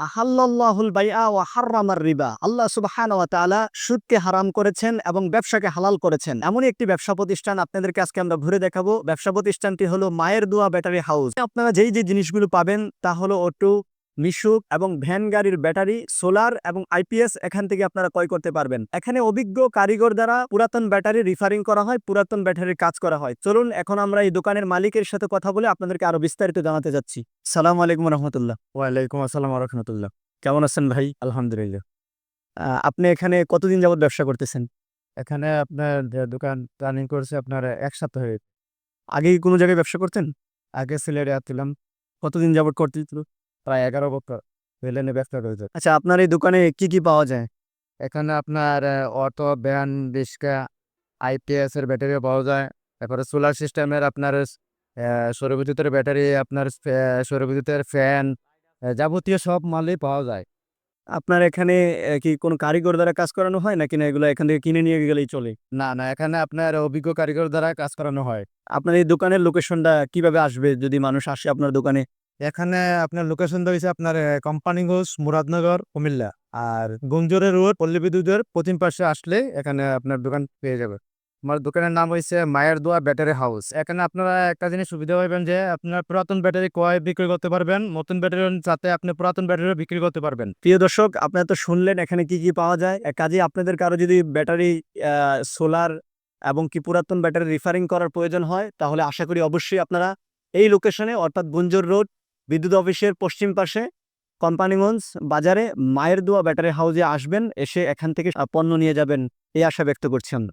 আহাল্লাল্লাহুল বাইআ ওয়া হাররামার রিবা। আল্লাহ সুবহানাহু ওয়া তাআলা সুদকে হারাম করেছেন এবং ব্যবসাকে হালাল করেছেন। এমনই একটি ব্যবসা প্রতিষ্ঠান আপনাদেরকে আজকে আমরা ঘুরে দেখাবো। ব্যবসা প্রতিষ্ঠানটি হলো মায়ের দোয়া ব্যাটারি হাউস। আপনারা যেই জিনিসগুলো পাবেন তা হলো অটো, মিশুক এবং ভ্যান গাড়ির ব্যাটারি, সোলার এবং আইপিএস এখান থেকে আপনারা ক্রয় করতে পারবেন। এখানে অভিজ্ঞ কারিগর দ্বারা পুরাতন ব্যাটারি রিফারিং করা হয়, পুরাতন ব্যাটারির কাজ করা হয়। চলুন এখন আমরা এই দোকানের মালিকের সাথে কথা বলে আপনাদেরকে আরো বিস্তারিত জানাতে যাচ্ছি। সালামু আলাইকুম রহমতুল্লাহ। ওয়ালাইকুম আসসালাম রাহমাতুল্লাহ। কেমন আছেন ভাই? আলহামদুলিল্লাহ। আপনি এখানে কতদিন যাবত ব্যবসা করতেছেন? এখানে আপনার দোকান রানিং করছে আপনার ১ সপ্তাহ হয়ে গেছে। আগে কি কোনো জায়গায় ব্যবসা করতেন? আগে সিলেটে ছিলাম কতদিন যাবত করতেছিল? প্রায় ১১ বছর রেলেনে ব্যবসা করেছে। আচ্ছা, আপনার এই দোকানে কি পাওয়া যায়? এখানে আপনার অটো, ভ্যান, রিক্সা, আইপিএস এর ব্যাটারিও পাওয়া যায়। তারপরে সোলার সিস্টেমের আপনার সৌরবিদ্যুতের ব্যাটারি, আপনার সৌরবিদ্যুতের ফ্যান, যাবতীয় সব মালই পাওয়া যায়। আপনার এখানে কি কোনো কারিগর দ্বারা কাজ করানো হয় নাকি না এগুলো এখান থেকে কিনে নিয়ে গেলেই চলে? না, এখানে আপনার অভিজ্ঞ কারিগর দ্বারা কাজ করানো হয়। আপনার এই দোকানের লোকেশনটা কিভাবে আসবে যদি মানুষ আসে আপনার দোকানে? এখানে আপনার লোকেশনটা হইছে আপনার কোম্পানিগঞ্জ, মুরাদনগর, কুমিল্লা। আর গুঞ্জরে রোড, পল্লী বিদ্যুতের পশ্চিম পাশে আসলে এখানে আপনার দোকান পেয়ে যাবে। আমার দোকানের নাম হইছে মায়ের দোয়া ব্যাটারি হাউস। এখানে আপনারা একটা জিনিস সুবিধা পাইবেন যে আপনার পুরাতন ব্যাটারি ক্রয় বিক্রি করতে পারবেন। নতুন ব্যাটারির সাথে আপনি পুরাতন ব্যাটারিও বিক্রি করতে পারবেন। প্রিয় দর্শক, আপনারা তো শুনলেন এখানে কি পাওয়া যায়। কাজেই আপনাদের কারো যদি ব্যাটারি, সোলার এবং কি পুরাতন ব্যাটারি রিফারিং করার প্রয়োজন হয় তাহলে আশা করি অবশ্যই আপনারা এই লোকেশনে অর্থাৎ গুঞ্জর রোড বিদ্যুৎ অফিসের পশ্চিম পাশে কোম্পানিগঞ্জ বাজারে মায়ের দোয়া ব্যাটারি হাউসে আসবেন, এসে এখান থেকে পণ্য নিয়ে যাবেন এই আশা ব্যক্ত করছি আমরা।